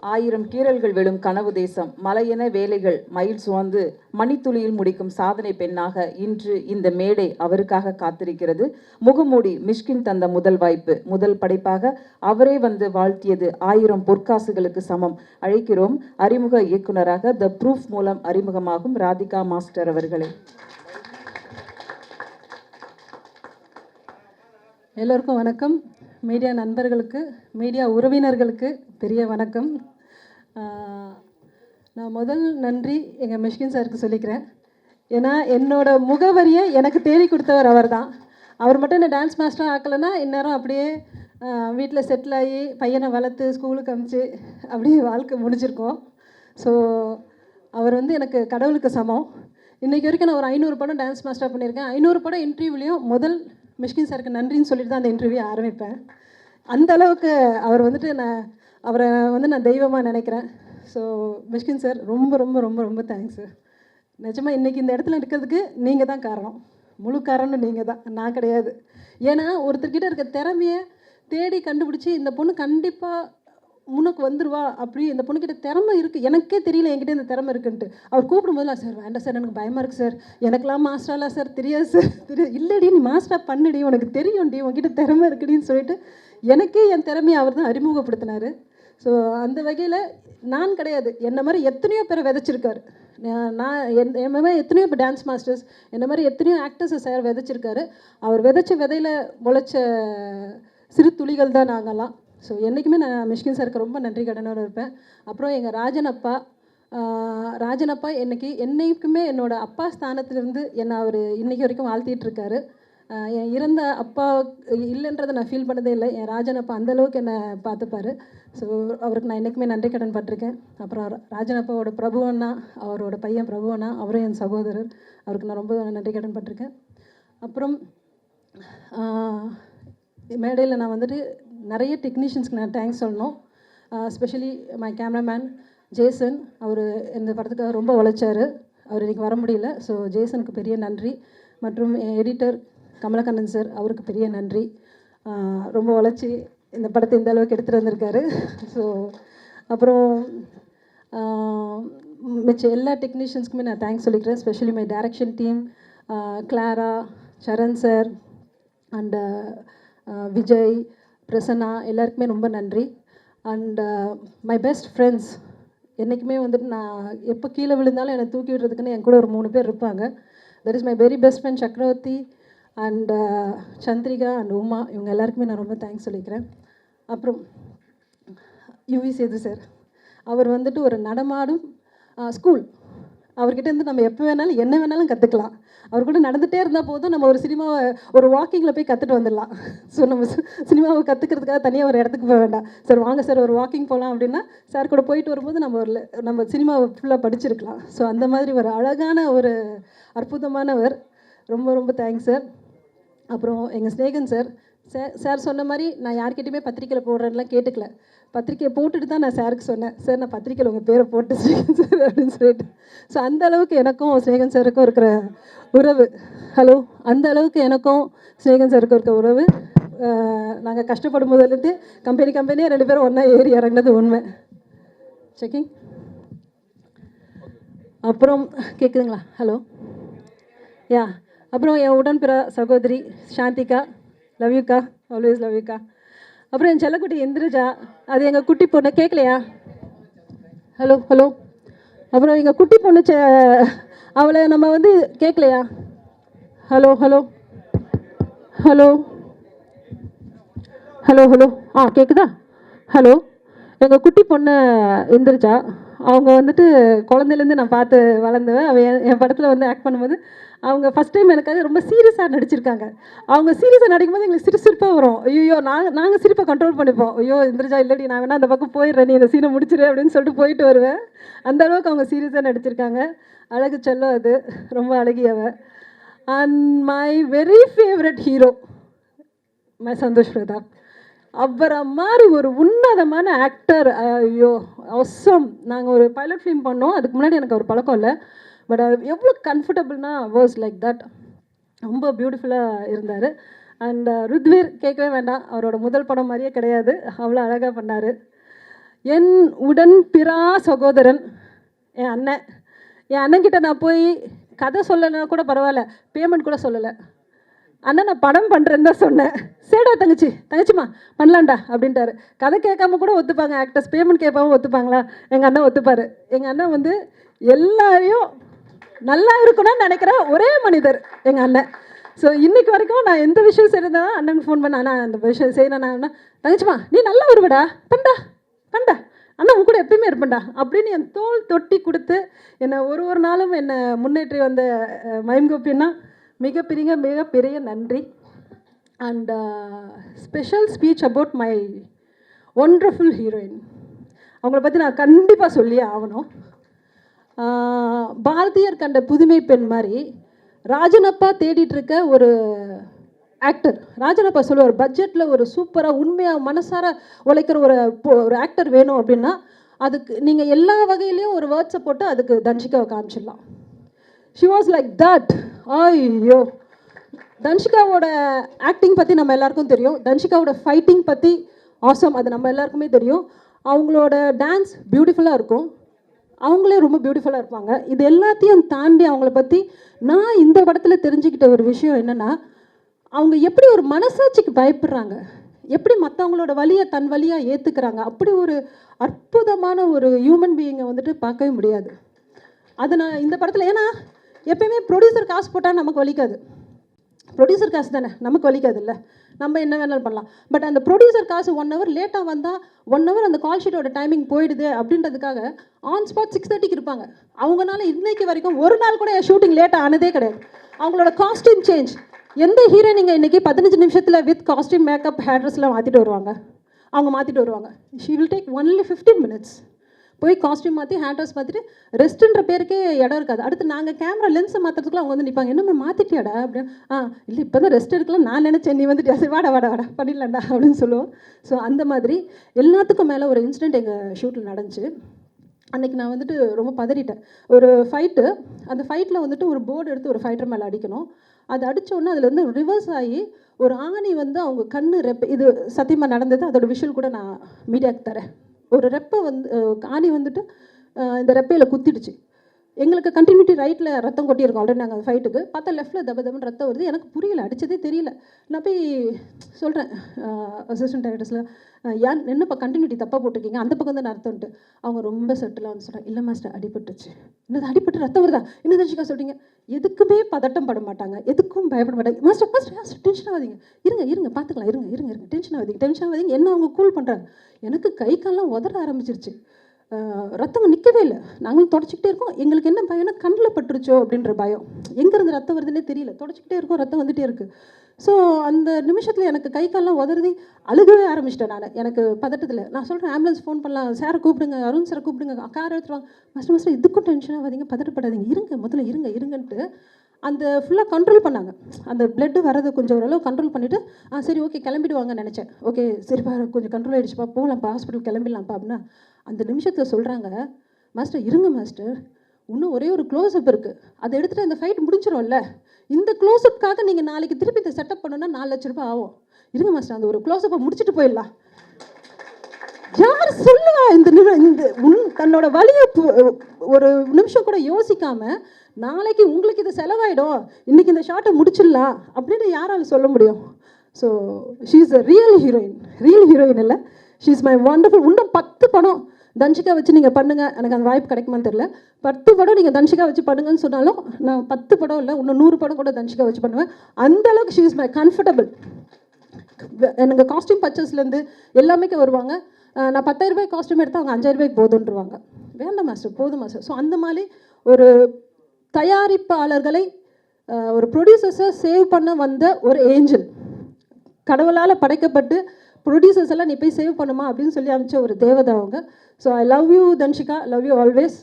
ஆயிரம் கீறல்கள் விழும் கனவு தேசம், மலையென வேலைகள் மயில் சுமந்து மணித்துளியில் முடிக்கும் சாதனை பெண்ணாக இன்று இந்த மேடை அவருக்காக காத்திருக்கிறது. முகமூடி மிஷ்கின் தந்த முதல் வாய்ப்பு, முதல் படைப்பாக அவரே வந்து வாழ்த்தியது 1000 பொற்காசுகளுக்கு சமம். அழைக்கிறோம் அறிமுக இயக்குனராக த ப்ரூஃப் மூலம் அறிமுகமாகும் ராதிகா மாஸ்டர் அவர்களே. எல்லோருக்கும் வணக்கம். மீடியா நண்பர்களுக்கு, மீடியா உறவினர்களுக்கு பெரிய வணக்கம். நான் முதல் நன்றி எங்கள் மிஷ்கின் சாருக்கு சொல்லிக்கிறேன். ஏன்னா என்னோட முகவரியை எனக்கு தேடி கொடுத்தவர் அவர் தான். அவர் மட்டும் என்ன டான்ஸ் மாஸ்டராக ஆக்கலைன்னா இந்நேரம் அப்படியே வீட்டில் செட்டில் ஆகி பையனை வளர்த்து ஸ்கூலுக்கு அனுப்பிச்சு அப்படியே வாழ்க்கை முடிஞ்சிருக்கோம். ஸோ அவர் வந்து எனக்கு கடவுளுக்கு சமம். இன்றைக்கி வரைக்கும் நான் ஒரு 500 படம் டான்ஸ் மாஸ்டராக பண்ணியிருக்கேன். 500 படம் இன்டர்வியூலையும் முதல் மிஷ்கின் சாருக்கு நன்றின்னு சொல்லிட்டு தான் அந்த இன்டர்வியூ ஆரம்பிப்பேன். அந்த அளவுக்கு அவர் வந்துட்டு அவரை நான் தெய்வமாக நினைக்கிறேன். ஸோ மிஷ்கின் சார் ரொம்ப ரொம்ப ரொம்ப ரொம்ப தேங்க்ஸு. நிஜமாக இன்றைக்கி இந்த இடத்துல இருக்கிறதுக்கு நீங்கள் தான் காரணம். முழு காரணம் நீங்கள் தான், நான் கிடையாது. ஏன்னா ஒருத்தர்கிட்ட இருக்க திறமையை தேடி கண்டுபிடிச்சி இந்த பொண்ணு கண்டிப்பாக முன்னுக்கு வந்துடுவா, அப்படி இந்த பொண்ணுக்கிட்ட திறமை இருக்குது, எனக்கே தெரியல என்கிட்ட இந்த திறமை இருக்குன்ட்டு. அவர் கூப்பிடும்போது சார் வேண்டாம் சார், எனக்கு பயமாக இருக்குது சார், எனக்கெல்லாம் மாஸ்டராலாம் சார் தெரியாது சார், இல்லைடி நீ மாஸ்டராக பண்ணுடி, உனக்கு தெரியும்டி, உங்ககிட்ட திறமை இருக்குடின்னு சொல்லிட்டு எனக்கே என் திறமையை அவர் தான் அறிமுகப்படுத்தினார். ஸோ அந்த வகையில் நான் கிடையாது, என்ன மாதிரி எத்தனையோ பேரை விதைச்சிருக்காரு. நான் என் மாதிரி எத்தனையோ இப்போ டான்ஸ் மாஸ்டர்ஸ், என்ன மாதிரி எத்தனையோ ஆக்டர்ஸை சார் விதைச்சிருக்காரு. அவர் விதைச்ச விதையில் முளைச்ச சிறு துளிகள் தான் நாங்கள்லாம். ஸோ என்றைக்குமே நான் மிஷ்கின் சாருக்கு ரொம்ப நன்றி கடனோடு இருப்பேன். அப்புறம் எங்கள் ராஜன் அப்பா என்றைக்குமே என்னோடய அப்பா ஸ்தானத்திலேருந்து என்னை அவர் இன்றைக்கி வரைக்கும் வாழ்த்திட்டு இருக்காரு. என் இறந்த அப்பா இல்லைன்றதை நான் ஃபீல் பண்ணதே இல்லை. என் ராஜன் அப்பா அந்தளவுக்கு என்னை பார்த்துப்பார். ஸோ அவருக்கு நான் என்றைக்குமே நன்றி கடன் பட்டிருக்கேன். அப்புறம் ராஜன் அப்பாவோட பிரபு அண்ணா, அவரோட பையன் பிரபு அண்ணா, அவரும் என் சகோதரர், அவருக்கு நான் ரொம்ப நன்றி கடன் பட்டிருக்கேன். அப்புறம் மேடையில் நான் வந்துட்டு நிறைய டெக்னீஷியன்ஸ்க்கு நான் தேங்க்ஸ் சொல்லணும். ஸ்பெஷலி மை கேமராமேன் ஜேசன், அவர் இந்த படத்துக்காக ரொம்ப உழைச்சார். அவர் இன்றைக்கி வர முடியல. ஸோ ஜேசனுக்கு பெரிய நன்றி. மற்றும் என் எடிட்டர் கமலக்கண்ணன் சார், அவருக்கு பெரிய நன்றி. ரொம்ப உழைச்சி இந்த படத்தை இந்த அளவுக்கு எடுத்துகிட்டு வந்திருக்காரு. ஸோ அப்புறம் மிச்ச எல்லா டெக்னீஷியன்ஸ்க்குமே நான் தேங்க்ஸ் சொல்லிக்கிறேன். Specially my direction team, Clara, Saran sir and Vijay, Prasanna, எல்லாருக்குமே ரொம்ப நன்றி. அண்ட் மை பெஸ்ட் ஃப்ரெண்ட்ஸ், என்றைக்குமே வந்துட்டு நான் எப்போ கீழே விழுந்தாலும் என்னை தூக்கி விடுறதுக்குன்னு என் கூட ஒரு 3 பேர் இருப்பாங்க. That is my very best friend சக்கரவர்த்தி அண்ட் சந்திரிகா அண்ட் உமா, இவங்க எல்லாருக்குமே நான் ரொம்ப தேங்க்ஸ் சொல்லிக்கிறேன். அப்புறம் யுவி சேது சார், அவர் வந்துட்டு ஒரு நடமாடும் ஸ்கூல். அவர்கிட்ட இருந்து நம்ம எப்போ வேணாலும் என்ன வேணாலும் கற்றுக்கலாம். அவர் கூட நடந்துகிட்டே இருந்தால் போதும், நம்ம ஒரு சினிமாவை ஒரு வாக்கிங்கில் போய் கற்றுட்டு வந்துடலாம். ஸோ நம்ம சினிமாவை கற்றுக்கிறதுக்காக தனியாக ஒரு இடத்துக்கு போக வேண்டாம். சார் வாங்க சார் ஒரு வாக்கிங் போகலாம் அப்படின்னா சார் கூட போயிட்டு வரும்போது நம்ம சினிமாவை ஃபுல்லாக படிச்சிருக்கலாம். ஸோ அந்த மாதிரி ஒரு அழகான ஒரு அற்புதமானவர். ரொம்ப ரொம்ப தேங்க்ஸ் சார். அப்புறம் எங்கள் ஸ்நேகன் சார், சார் சொன்ன மாதிரி நான் யார்கிட்டையுமே பத்திரிக்கையில் போடுறேன்லாம் கேட்டுக்கல. பத்திரிக்கையை போட்டுட்டு தான் நான் சாருக்கு சொன்னேன், சார் நான் பத்திரிக்கையில் உங்கள் பேரை போட்டு ஸ்நேகன் சார் அப்படின்னு சொல்லிட்டு. ஸோ அந்த அளவுக்கு எனக்கும் ஸ்நேகன் சாருக்கும் இருக்கிற உறவு, அந்த அளவுக்கு எனக்கும் ஸ்நேகன் சாருக்கும் இருக்க உறவு. நாங்கள் கஷ்டப்படும் போதுலேருந்து கம்பெனியாக 2 பேரும் ஒன்றா ஏறி இறங்கினது உண்மை. செக்கிங். அப்புறம் கேட்குதுங்களா? யா. அப்புறம் என் உடன்பிற சகோதரி சாந்திகா, லவ் யூக்கா, ஆல்வேஸ் லவ் யூக்கா. அப்புறம் என் செல்லக்குட்டி இந்திரஜா, அது எங்கள் குட்டி பொண்ணு. கேட்கலையா? ஹலோ. அப்புறம் எங்கள் குட்டி பொண்ணு அவளை நம்ம வந்து கேட்கலையா? ஹலோ. கேட்குதா? எங்கள் குட்டி பொண்ணு இந்திரஜா, அவங்க வந்துட்டு குழந்தையிலேருந்து நான் பார்த்து வளர்ந்தவன். அவன் என் படத்தில் வந்து ஆக்ட் பண்ணும்போது அவங்க ஃபஸ்ட் டைம் எனக்காக ரொம்ப சீரியஸாக நடிச்சிருக்காங்க. அவங்க சீரியஸாக நடிக்கும்போது எங்களுக்கு சிரிப்பாக வரும். ஐயோ நாங்கள் சிரிப்பை கண்ட்ரோல் பண்ணிப்போம். ஐயோ இந்திரஜா இல்லடி, நான் வேணா அந்த பக்கம் போயிடுறேன், நீ இந்த சீனை முடிச்சிரு அப்படின்னு சொல்லிட்டு போயிட்டு வருவேன். அந்த அளவுக்கு அவங்க சீரியஸாக நடிச்சிருக்காங்க. அழகு செல்லம், அது ரொம்ப அழகியவ. And my very favourite hero my Santhosh Prathap. அவரை மாதிரி ஒரு உன்னதமான ஆக்டர். ஐயோ அவசம். நாங்கள் ஒரு பைலட் ஃபிலிம் பண்ணோம், அதுக்கு முன்னாடி எனக்கு ஒரு பழக்கம் இல்லை. பட் அது எவ்வளோ கம்ஃபர்டபுள்னா வாஸ் லைக் தட். ரொம்ப பியூட்டிஃபுல்லாக இருந்தார். அண்ட் ருத்வீர் கேட்கவே வேண்டாம், அவரோட முதல் படம் மாதிரியே கிடையாது, அவ்வளோ அழகாக பண்ணார். என் உடன் பிறா சகோதரன் என் அண்ணன். என் அண்ணன்கிட்ட நான் போய் கதை சொல்லலைன்னா கூட பரவாயில்ல, பேமெண்ட் கூட சொல்லலை. அண்ணன் நான் படம் பண்ணுறேன்னு தான் சொன்னேன். சரிடா தங்கச்சிம்மா பண்ணலான்டா அப்படின்ட்டாரு. கதை கேட்காம கூட ஒத்துப்பாங்க ஆக்டர்ஸ், பேமெண்ட் கேட்பாம ஒத்துப்பாங்களா? எங்கள் அண்ணன் ஒத்துப்பார். எங்கள் அண்ணன் வந்து எல்லாரையும் நல்லா இருக்கணும்னு நினைக்கிற ஒரே மனிதர் எங்கள் அண்ணன். ஸோ இன்றைக்கி வரைக்கும் நான் எந்த விஷயம் செய்யறதுனா அண்ணனுக்கு ஃபோன் பண்ண, அண்ணா அந்த விஷயம் செய்யணும், நான் தங்கச்சிம்மா நீ நல்லா வருவடா, பண்ணடா அண்ணா உன் கூட எப்பயுமே இருப்பேன்டா அப்படின்னு என் தோல் தொட்டி கொடுத்து என்னை ஒரு நாளும் என்னை முன்னேற்றி வந்த மைம் கோபின்னா மிகப்பெரிய நன்றி. And special speech about my wonderful heroine. அவங்கள பற்றி நான் கண்டிப்பாக சொல்லியே ஆகணும். பாரதியர் கண்ட புதுமை பெண் மாதிரி ராஜனப்பா தேடிட்டு இருக்க ஒரு ஆக்டர். ராஜனப்பா சொல்லுவார், பட்ஜெட்டில் ஒரு சூப்பராக உண்மையாக மனசார உழைக்கிற ஒரு ஆக்டர் வேணும் அப்படின்னா அதுக்கு நீங்கள் எல்லா வகையிலையும் ஒரு வேர்ட்ஸை போட்டு அதுக்கு தன்ஷிகாவை காமிச்சிடலாம். She was like that. ஐயோ, தன்ஷிகாவோட ஆக்டிங் பற்றி நம்ம எல்லாருக்கும் தெரியும். தன்ஷிகாவோட ஃபைட்டிங் பற்றி ஆசம், அது நம்ம எல்லாருக்குமே தெரியும். அவங்களோட டான்ஸ் பியூட்டிஃபுல்லாக இருக்கும், அவங்களே ரொம்ப பியூட்டிஃபுல்லாக இருப்பாங்க. இது எல்லாத்தையும் தாண்டி அவங்கள பற்றி நான் இந்த படத்தில் தெரிஞ்சுக்கிட்ட ஒரு விஷயம் என்னென்னா, அவங்க எப்படி ஒரு மனசாட்சிக்கு பயப்படுறாங்க, எப்படி மற்றவங்களோட வலியை தன் வலியாக ஏற்றுக்கிறாங்க. அப்படி ஒரு அற்புதமான ஒரு ஹியூமன் பீயிங்கை வந்துட்டு பார்க்கவே முடியாது. அது நான் இந்த படத்தில், ஏன்னா எப்பயுமே ப்ரொடியூசர் காசு போட்டால் நமக்கு வலிக்காது. ப்ரொடியூசர் காசு தானே, நமக்கு வலிக்காது இல்லை, நம்ம என்ன வேணாலும் பண்ணலாம். பட் அந்த ப்ரொடியூசர் காசு 1 hour லேட்டாக வந்தால் 1 hour அந்த கால் ஷீட்டோட டைமிங் போயிடுது அப்படின்றதுக்காக ஆன் ஸ்பாட் 6:30க்கு இருப்பாங்க. அவங்களால இன்னைக்கு வரைக்கும் ஒரு நாள் கூட ஷூட்டிங் லேட்டாக ஆனதே கிடையாது. அவங்களோட காஸ்டியூம் சேஞ்ச், எந்த ஹீரோயினிங்க இன்றைக்கி 15 நிமிஷத்தில் வித் காஸ்டியூம் மேக்கப் ஹேர் ட்ரெஸ்லாம் மாற்றிட்டு வருவாங்க, அவங்க மாற்றிட்டு வருவாங்க. She will take only 15 minutes. போய் காஸ்டியூம் மாற்றி ஹேர் ட்ரெஸ் மாற்றிட்டு ரெஸ்ட்டுன்ற பேருக்கே இடம் இருக்காது. அடுத்து நாங்கள் கேமரா லென்ஸை மாற்றுறதுக்குலாம் அவங்க வந்து நிற்பாங்க, என்னம்மா மாற்றிட்டியாடா அப்படின்னு. இல்லை இப்போ தான் ரெஸ்ட் எடுக்கலாம் நான் நினச்சேன், நீ வந்துட்டு சரி வாடா பண்ணிடலாம்டா அப்படின்னு சொல்லுவோம். ஸோ அந்த மாதிரி எல்லாத்துக்கும் மேலே ஒரு இன்சிடெண்ட் எங்கள் ஷூட்டில் நடந்துச்சு. அன்றைக்கி நான் வந்துட்டு ரொம்ப பதறிட்டேன். ஒரு ஃபைட்டு, அந்த ஃபைட்டில் வந்துட்டு ஒரு போர்டு எடுத்து ஒரு ஃபைட்டர் மேலே அடிக்கணும். அது அடித்தோடனே அதுலேருந்து ரிவர்ஸ் ஆகி ஒரு ஆணி வந்து அவங்க கண்ணு ரெப்பை, இது சத்தியமாக நடந்தது, அதோட விஷுவல் கூட நான் மீடியாவுக்கு தரேன். ஒரு ரெப்பை வந்து ஆணி வந்துட்டு இந்த ரெப்பையில் குத்திடுச்சு. எங்களுக்கு கண்டினியூட்டி ரைட்டில் ரத்தம் கொட்டியிருக்கோம் ஆல்ரெடி. நாங்கள் ஃபைட்டுக்கு பார்த்தா லெஃப்ட்டில் தபன்னு ரத்தம் வருது. எனக்கு புரியல, அடித்ததே தெரியல. நான் போய் சொல்கிறேன் அசிஸ்டன்ட் டைரக்டர்ஸில், ஏன் என்னப்பா கண்டினியூட்டி தப்பாக போட்டிருக்கீங்க, அந்த பக்கம் தான் அர்த்தம்ட்டு. அவங்க ரொம்ப செட்டிலாக வந்து சொல்கிறாங்க, இல்லை மாஸ்டர் அடிபட்டுச்சு. என்னது அடிபட்டு ரத்தம் வருதா, என்ன தர்ஷிகா சொல்கிறீங்க? எதுக்குமே பதட்டம் பட மாட்டாங்க, எதுக்கும் பயப்பட மாட்டாங்க. மாஸ்டர் டென்ஷன் ஆகாதீங்க, இருங்க பார்த்துக்கலாம், இருங்க டென்ஷன் ஆகாதீங்க. என்ன அவங்க கூல் பண்ணுறாங்க. எனக்கு கை காலெலாம் உதற ஆரம்பிச்சிருச்சு. ரத்தம் நிற்கவே இல்லை. நாங்களும் தொடச்சிக்கிட்டே இருக்கோம். எங்களுக்கு என்ன பயம்னா கண்ணில் பட்டுருச்சோ அப்படின்ற பயம். எங்கேருந்து ரத்தம் வருதுன்னே தெரியல, தொடச்சிக்கிட்டே இருக்கோம், ரத்தம் வந்துகிட்டே இருக்குது. ஸோ அந்த நிமிஷத்தில் எனக்கு கை காலெலாம் உதறதி, அழுகவே ஆரம்பிச்சிட்டேன் நான். எனக்கு பதட்டத்தில் நான் சொல்கிறேன், ஆம்புலன்ஸ் ஃபோன் பண்ணலாம், சாரை கூப்பிடுங்க, அருண் சாரை கூப்பிடுங்க, கார் எடுத்துருவாங்க. மாஸ்டர் இதுக்கும் டென்ஷன் ஆகாதீங்க, பதட்டப்படாதீங்க, முதல்ல இருங்கன்ட்டு அந்த ஃபுல்லாக கண்ட்ரோல் பண்ணாங்க. அந்த பிளட்டு வரதை கொஞ்சம் ஓரளவு கண்ட்ரோல் பண்ணிவிட்டு, சரி ஓகே கிளம்பிடுவாங்கன்னு நினச்சேன். ஓகே சரிப்பா கொஞ்சம் கண்ட்ரோல் ஆகிடுச்சுப்பா, போகலாம்ப்பா ஹாஸ்பிட்டல் கிளம்பிடலாம்ப்பா அப்படின்னா, அந்த நிமிஷத்தில் சொல்கிறாங்க, மாஸ்டர் இருங்க மாஸ்டர், இன்னும் ஒரே ஒரு க்ளோஸ்அப் இருக்குது, அதை எடுத்துகிட்டு இந்த ஃபைட் முடிஞ்சிடும்ல, இந்த க்ளோஸ்அப்காக நீங்கள் நாளைக்கு திருப்பி இதை செட்டப் பண்ணணுன்னா 4 லட்ச ரூபாய் ஆகும். இருங்க மாஸ்டர் அந்த ஒரு க்ளோஸ்அப்பை முடிச்சுட்டு போயிடலாம். யார் சொல்லுவா இந்த தன்னோட வலியை ஒரு நிமிஷம் கூட யோசிக்காமல், நாளைக்கு உங்களுக்கு இது செலவாயிடும், இன்றைக்கி இந்த ஷார்ட்டை முடிச்சிடலாம் அப்படின்னு யாரால் சொல்ல முடியும்? So she is a real heroine இல்லை, ஷீ இஸ் மை வண்டர்ஃபுல். இன்னும் 10 படம் தன்ஷிகா வச்சு நீங்கள் பண்ணுங்கள், எனக்கு அந்த வாய்ப்பு கிடைக்குமான்னு தெரியல. 10 படம் நீங்கள் தன்ஷிகா வச்சு பண்ணுங்கன்னு சொன்னாலும் நான் 10 படம் இல்லை, இன்னும் 100 படம் கூட தன்ஷிகா வச்சு பண்ணுவேன். அந்தளவுக்கு ஷீ இஸ் மை கம்ஃபர்டபுள். எனக்கு காஸ்டியூம் பர்ச்சேஸ்லேருந்து எல்லாமே வருவாங்க. நான் 10,000 ரூபாய் காஸ்டியூம் எடுத்தால் அவங்க 5,000 ரூபாய்க்கு போதுன்றுவாங்க. வேண்டாம் மாஸ்டர் போதும் மாஸ்டர். ஸோ அந்த மாதிரி ஒரு தயாரிப்பாளர்களை ஒரு ப்ரொடியூசர்ஸை சேவ் பண்ண வந்த ஒரு ஏஞ்சல், கடவுளால் படைக்கப்பட்டு ப்ரொடியூசர்ஸ் எல்லாம் நீ போய் சேவ் பண்ணுமா அப்படின்னு சொல்லி அனுப்பிச்ச ஒரு தேவதை அவங்க. So I love you Dhanshika, love you always.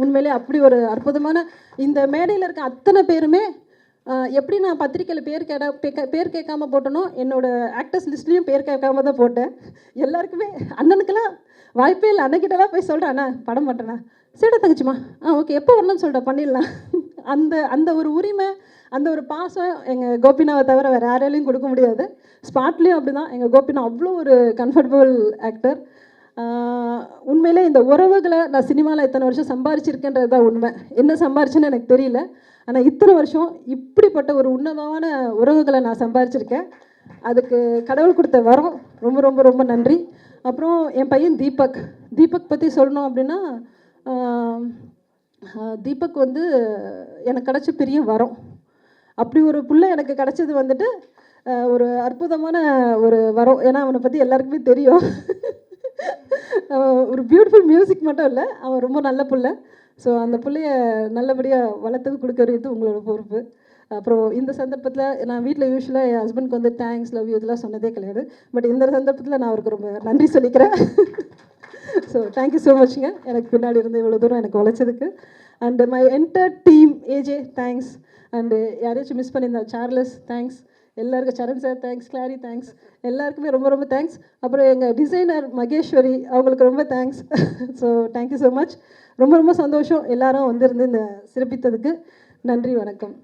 உண்மையிலே அப்படி ஒரு அற்புதமான இந்த மேடையில் இருக்க அத்தனை பேருமே எப்படி நான் பத்திரிக்கையில் பேர் கேட்காம போட்டனோ, என்னோடய ஆக்டர்ஸ் லிஸ்ட்லேயும் பேர் கேட்காம தான் போட்டேன். எல்லாருக்குமே அண்ணனுக்கெல்லாம் வாய்ப்பே இல்லை. அண்ணன்கிட்டலாம் போய் சொல்கிறேன், அண்ணா படம் பண்ணுறேண்ணா, சரிடா தங்கச்சிம்மா ஓகே எப்போ வரணும்னு சொல்லிட்டேன் பண்ணிடலாம். அந்த ஒரு உரிமை, அந்த ஒரு பாசம் எங்கள் கோபினாவை தவிர வேறு யாராலையும் கொடுக்க முடியாது. ஸ்பாட்லேயும் அப்படி தான். எங்கள் கோபினா அவ்வளோ ஒரு கம்ஃபர்டபுள் ஆக்டர். உண்மையிலே இந்த உறவுகளை நான் சினிமாவில் இத்தனை வருஷம் சம்பாரிச்சிருக்கேன்றது தான் உண்மை. என்ன சம்பாரிச்சேன்னு எனக்கு தெரியல. ஆனால் இத்தனை வருஷம் இப்படிப்பட்ட ஒரு உன்னதமான உறவுகளை நான் சம்பாரிச்சிருக்கேன். அதுக்கு கடவுள் கொடுத்த வரம். ரொம்ப ரொம்ப ரொம்ப நன்றி. அப்புறம் என் பையன் தீபக் பற்றி சொல்லணும் அப்படின்னா, தீபக் வந்து எனக்கு கிடச்ச பெரிய வரம். அப்படி ஒரு பிள்ளை எனக்கு கிடச்சது வந்துட்டு ஒரு அற்புதமான ஒரு வரம். ஏன்னா அவனை பற்றி எல்லாருக்குமே தெரியும். ஒரு பியூட்டிஃபுல் மியூசிக் மட்டும் இல்லை, அவன் ரொம்ப நல்ல பிள்ளை. ஸோ அந்த பிள்ளைய நல்லபடியாக வளர்த்துக்கு கொடுக்கறது உங்களோட பொறுப்பு. அப்புறம் இந்த சந்தர்ப்பத்தில் நான் வீட்டில் யூஸ்வலாக என் ஹஸ்பண்ட்க்கு வந்து தேங்க்ஸ், லவ் யூ இதெல்லாம் சொன்னதே கிடையாது. பட் இந்த சந்தர்ப்பத்தில் நான் அவருக்கு ரொம்ப நன்றி சொல்லிக்கிறேன். ஸோ தேங்க்யூ ஸோ மச்ங்க, எனக்கு பின்னாடி இருந்து இவ்வளோ தூரம் எனக்கு உழைச்சதுக்கு. And my entire team, AJ thanks. And யாரையாச்சும் மிஸ் பண்ணியிருந்தா சார்லஸ் தேங்க்ஸ். எல்லாருக்கும் Saran sir thanks, Clary thanks, எல்லாருக்குமே ரொம்ப ரொம்ப தேங்க்ஸ். அப்புறம் எங்கள் டிசைனர் மகேஸ்வரி, அவங்களுக்கு ரொம்ப thanks. So thank you so much. ரொம்ப ரொம்ப சந்தோஷம் எல்லாரும் வந்திருந்து இந்த சிறப்பித்ததுக்கு. நன்றி, வணக்கம்.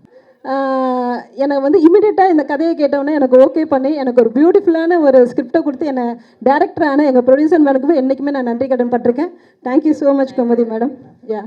எனக்கு வந்து இமீடியட்டாக இந்த கதையை கேட்டவுடனே எனக்கு ஓகே பண்ணி எனக்கு ஒரு பியூட்டிஃபுல்லான ஒரு ஸ்கிரிப்டை கொடுத்து என்னை டேரக்டரான எங்கள் ப்ரொடியூசர் மேனுக்குமே என்றைக்குமே நான் நன்றி கடன் பட்டிருக்கேன். Thank you so much Gomathi madam. யா.